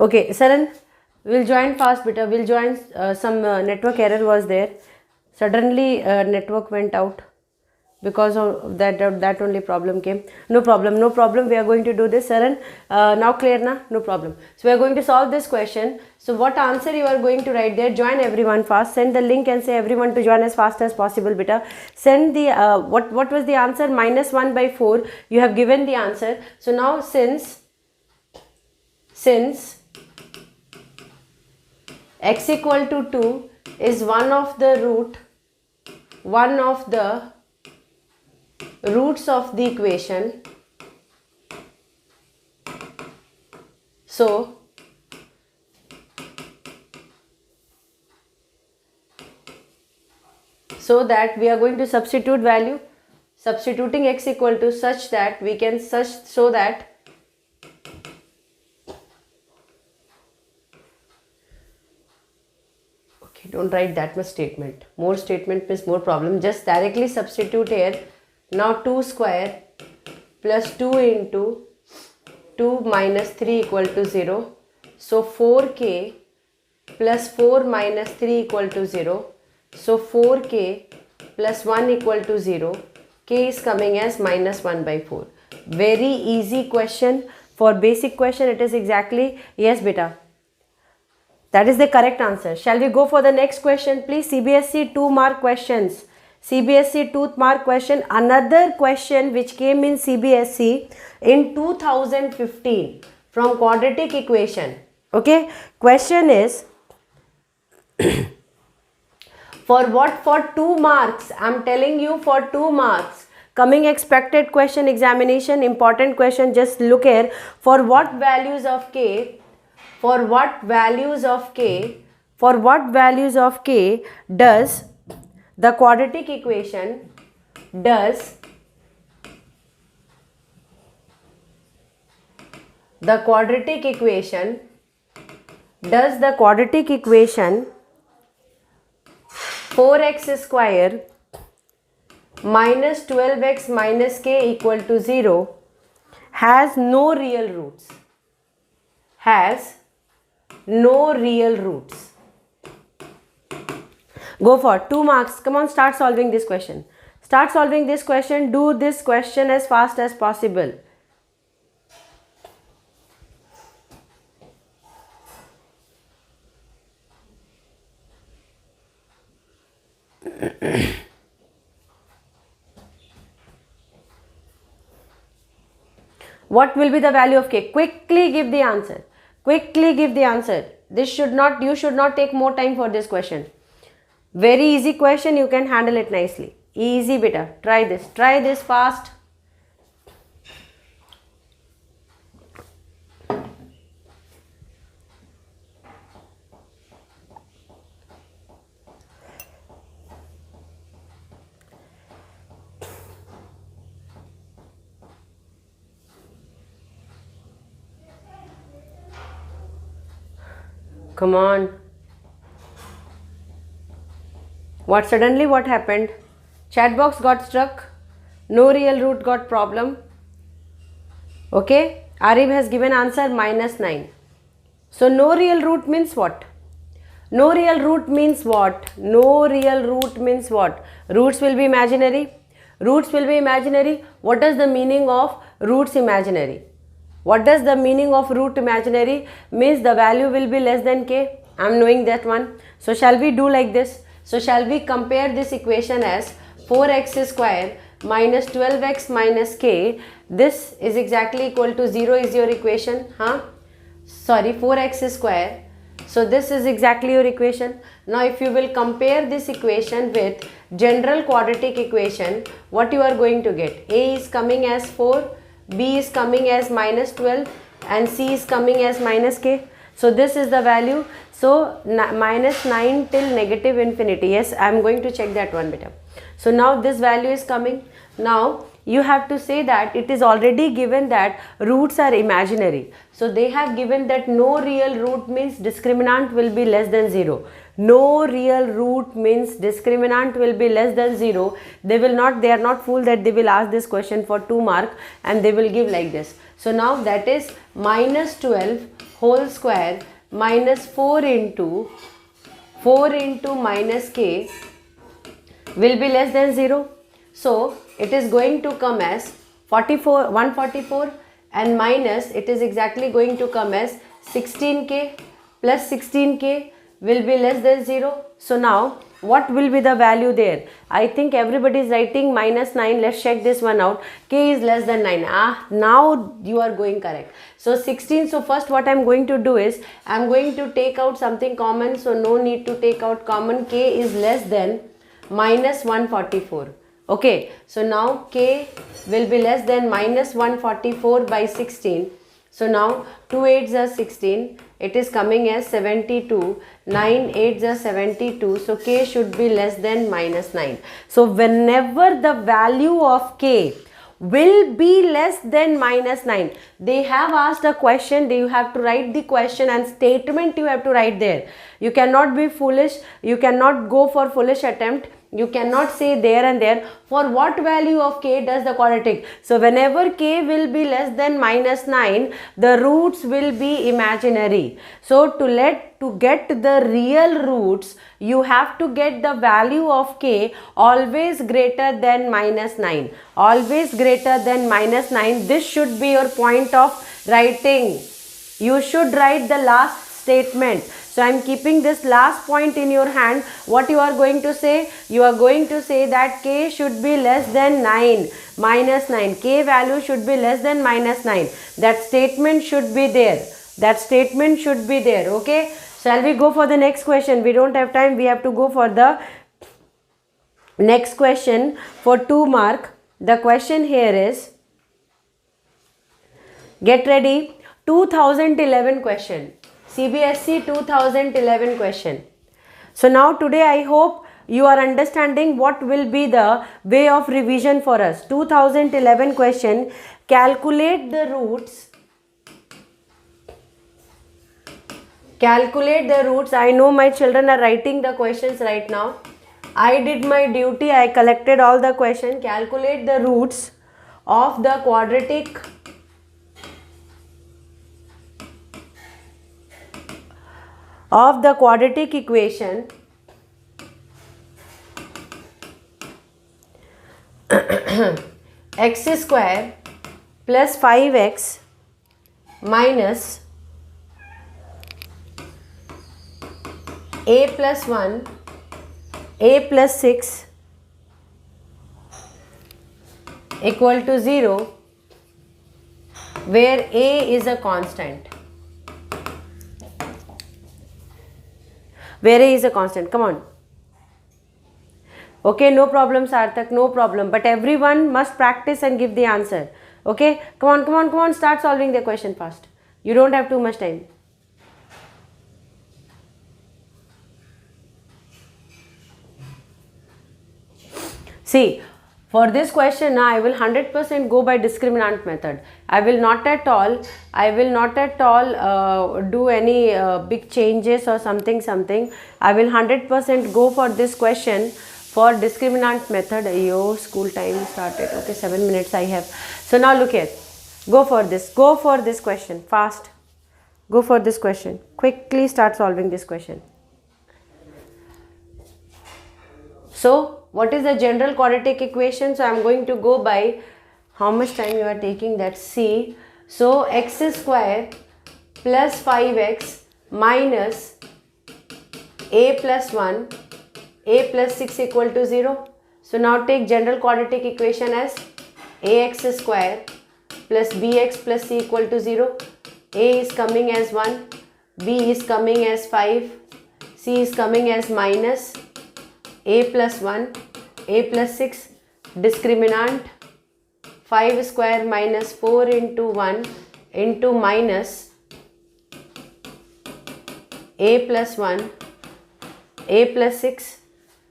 Okay, Saran, we'll join fast beta. We'll join. Some network error was there. Suddenly network went out. Because of that only problem came. No problem, we are going to do this, Saran. Now clear na? No problem. So we are going to solve this question. So what answer you are going to write there? Join everyone fast. Send the link and say everyone to join as fast as possible, beta. Send the what was the answer? -1/4. You have given the answer. So now since x equal to 2 is one of the roots of the equation, so that we are going to substitute value, substituting x equal to such that we can so that okay, don't write that much statement. More statement means more problem. Just directly substitute here. Now 2 square plus 2 into 2 minus 3 equal to 0. So 4k plus 4 minus 3 equal to 0. So 4k plus 1 equal to 0. K is coming as -1/4. Very easy question. For basic question it is exactly, yes beta. That is the correct answer. Shall we go for the next question please? CBSE 2-mark questions. CBSE 2-mark question, another question which came in CBSE in 2015 from quadratic equation. Okay, question is for 2 marks. I'm telling you, for 2 marks, coming expected question, examination, important question. Just look here. For what values of k does the quadratic equation does the quadratic equation 4x square minus 12x minus k equal to 0 has no real roots. Go for 2 marks. Come on, start solving this question. Do this question as fast as possible. What will be the value of k? Quickly give the answer. You should not take more time for this question. Very easy question, you can handle it nicely. Easy beta. Try this fast. Come on. What happened? Chat box got stuck. No real root got problem. Okay, Arif has given answer -9. So no real root means what? No real root means what? Roots will be imaginary. What is the meaning of roots imaginary? What does the meaning of root imaginary? Means the value will be less than k. I am knowing that one. So shall we do like this? So shall we compare this equation as 4x square minus 12x minus k. This is exactly equal to 0 is your equation. 4x square. So this is exactly your equation. Now if you will compare this equation with general quadratic equation, what you are going to get? A is coming as 4, B is coming as -12 and C is coming as -k. So this is the value. So -9 till -infinity. Yes, I am going to check that one beta. So now this value is coming. Now you have to say that it is already given that roots are imaginary. So they have given that no real root means discriminant will be less than 0. No real root means discriminant will be less than 0. They are not fool that they will ask this question for 2 mark and they will give like this. So now that is -12 whole square minus 4 into minus k will be less than 0. So it is going to come as 144 and minus it is exactly going to come as 16k plus 16k will be less than 0. So now what will be the value there? I think everybody is writing minus 9. Let's check this one out. K is less than 9. Now you are going correct. So 16. So first what I am going to do is I am going to take out something common. So no need to take out common. K is less than minus 144. Okay. So now K will be less than minus 144 by 16. So now 2 8s are 16. It is coming as 72. 9 8s are 72. So K should be less than minus 9. So whenever the value of K will be less than minus 9, they have asked a question, you have to write the question and statement you have to write there. You cannot be foolish, you cannot go for foolish attempt. You cannot say there and there for what value of K does the quadratic. So whenever K will be less than minus 9, the roots will be imaginary. So to get the real roots, you have to get the value of K always greater than minus 9. Always greater than minus 9. This should be your point of writing. You should write the last statement. So I am keeping this last point in your hand. What you are going to say? You are going to say that K should be less than 9, minus 9. K value should be less than minus 9. That statement should be there. That statement should be there. Okay. Shall we go for the next question? We don't have time. We have to go for the next question for 2 mark. The question here is, get ready, 2011 question. CBSE 2011 question. So now today I hope you are understanding what will be the way of revision for us. 2011 question. Calculate the roots. Calculate the roots. I know my children are writing the questions right now. I did my duty. I collected all the questions. Calculate the roots of the quadratic equation x square plus 5x minus a plus 1 a plus 6 equal to 0, where a is a constant. Where a is a constant. Come on. Okay, no problem Sarthak, no problem. But everyone must practice and give the answer. Okay, come on. Start solving the question fast. You don't have too much time. See, for this question, I will 100% go by discriminant method. I will not at all do any big changes or something. I will 100% go for this question for discriminant method. Yo, school time started. Okay, 7 minutes I have. So now look here. Go for this question fast. Go for this question. Quickly start solving this question. So what is the general quadratic equation? So I am going to go by how much time you are taking, that's C. So x square plus 5x minus a plus 1 a plus 6 equal to 0. So now take general quadratic equation as ax square plus bx plus c equal to 0. A is coming as 1, b is coming as 5, c is coming as minus a plus 1 a plus 6, discriminant 5 square minus 4 into 1 into minus a plus 1 a plus 6.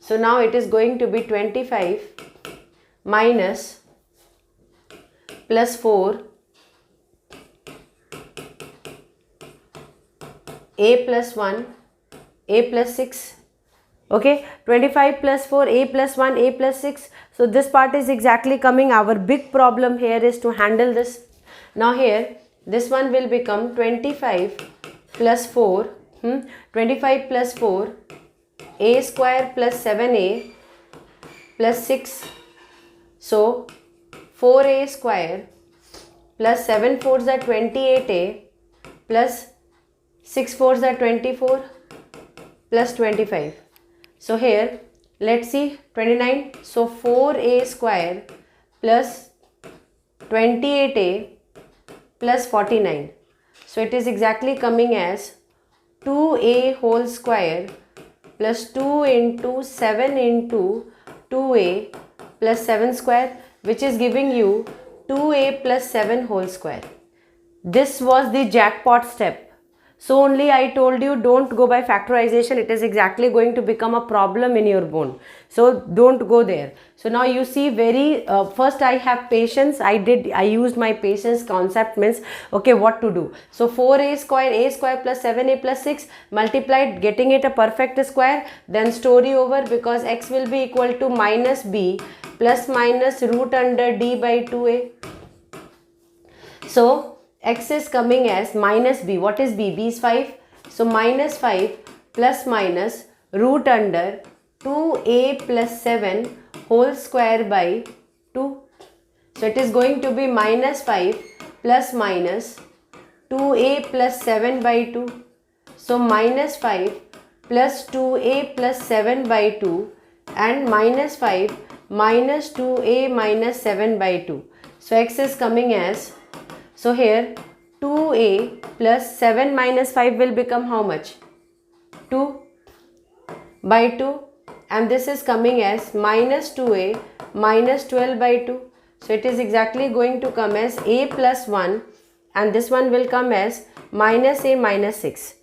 So now it is going to be 25 minus plus 4 a plus 1 a plus 6. Okay, 25 plus 4 a plus 1 a plus 6. So this part is exactly coming. Our big problem here is to handle this. Now here this one will become 25 plus 4, 25 plus 4, a square plus 7a plus 6. So 4a square plus 7 fours are 28a plus 6 fours are 24 plus 25. So here let's see 29. So 4a square plus 28a plus 49. So it is exactly coming as 2a whole square plus 2 into 7 into 2a plus 7 square, which is giving you 2a plus 7 whole square. This was the jackpot step. So only I told you don't go by factorization. It is exactly going to become a problem in your bone. So don't go there. So now you see first I have patience. I used my patience concept, means okay, what to do. So 4a square plus 7a plus 6 multiplied, getting it a perfect square, then story over, because x will be equal to minus b plus minus root under d by 2a. So x is coming as minus b. What is b? b is 5. So minus 5 plus minus root under 2a plus 7 whole square by 2. So it is going to be minus 5 plus minus 2a plus 7 by 2. So minus 5 plus 2a plus 7 by 2 and minus 5 minus 2a minus 7 by 2. So x is coming as, so here 2a plus 7 minus 5 will become how much? 2 by 2, and this is coming as minus 2a minus 12 by 2. So it is exactly going to come as a plus 1, and this one will come as minus a minus 6.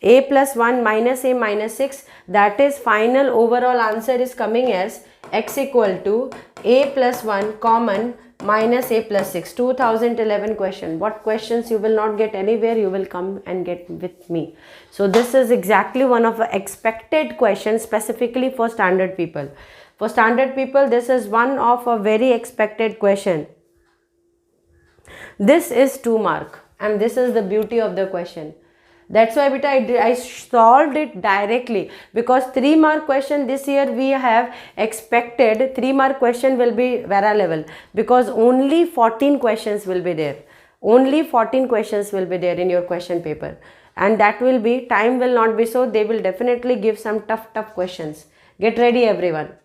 A plus 1 minus a minus 6, that is final overall answer is coming as x equal to a plus 1 common minus a plus 6. 2011 question. What questions you will not get anywhere, you will come and get with me. So this is exactly one of the expected questions specifically for standard people. For standard people, this is one of a very expected question. This is 2 mark, and this is the beauty of the question. That's why beta I solved it directly, because 3 mark question this year we have expected 3 mark question will be Vera level, because only 14 questions will be there. Only 14 questions will be there in your question paper, and that will be, time will not be, so they will definitely give some tough questions. Get ready everyone.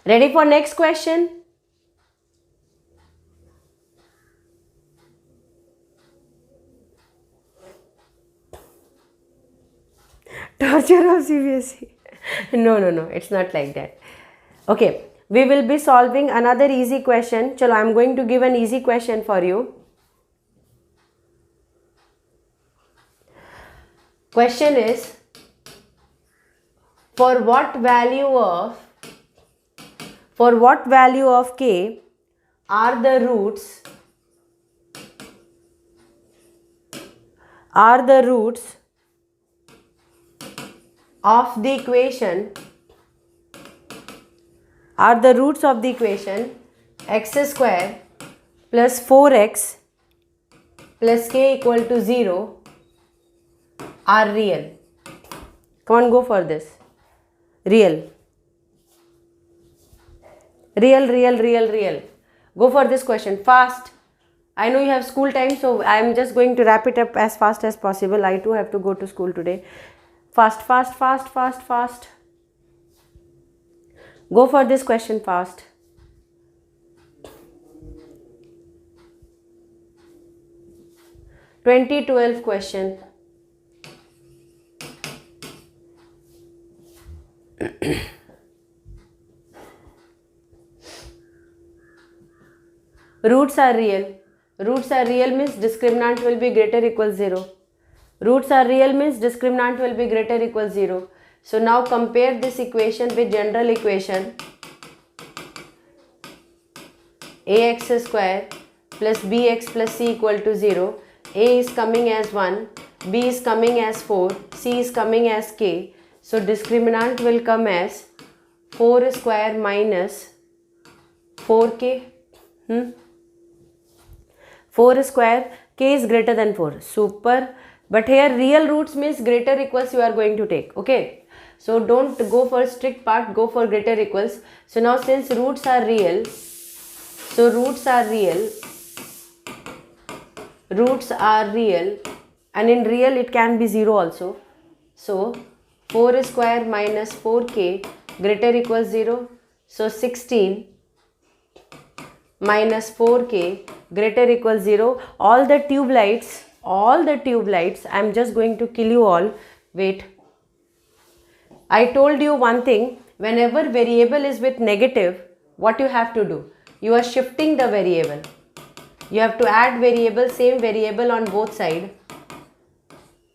Ready for next question? Torture of cbse. No, it's not like that. Okay, we will be solving another easy question. Chalo, I am going to give an easy question for you. Question is, for what value of k are the roots of the equation x square plus 4x plus k equal to 0 are real? Come on, go for this. Real. Go for this question fast. I know you have school time, so I am just going to wrap it up as fast as possible. I too have to go to school today. Fast. Go for this question fast. (2012) question. Roots are real means discriminant will be greater equals 0. Roots are real means discriminant will be greater equals 0. So now compare this equation with general equation ax square plus bx plus c equal to 0. A is coming as 1, b is coming as 4, c is coming as k. So discriminant will come as 4 square minus 4k. 4 square, k is greater than 4. Super. But here real roots means greater equals you are going to take. Okay. So don't go for strict part, go for greater equals. So now since roots are real, so roots are real, and in real it can be 0 also. So 4 square minus 4k greater equals 0. So 16 minus 4k greater equals 0. All the tube lights, I am just going to kill you all. Wait. I told you one thing, whenever variable is with negative, what you have to do? You are shifting the variable. You have to add variable, same variable on both sides.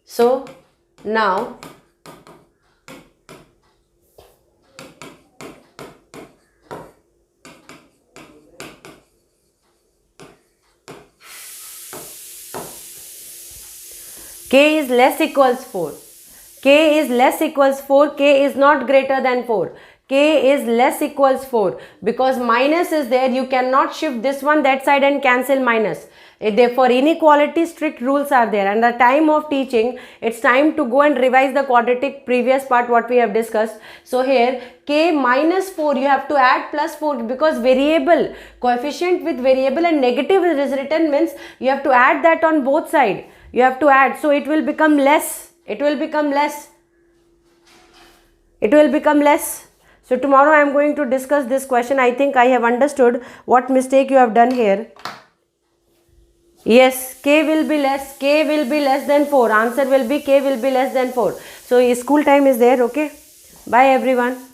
So now k is less equals 4. K is less equals 4. K is not greater than 4. K is less equals 4. Because minus is there, you cannot shift this one that side and cancel minus. Therefore, inequality strict rules are there. And the time of teaching, it's time to go and revise the quadratic previous part what we have discussed. So here, k minus 4, you have to add plus 4 because variable, coefficient with variable and negative is written means you have to add that on both sides. You have to add. So it will become less. It will become less. It will become less. So tomorrow I am going to discuss this question. I think I have understood what mistake you have done here. Yes, k will be less. K will be less than 4. Answer will be k will be less than 4. So school time is there. Okay. Bye everyone.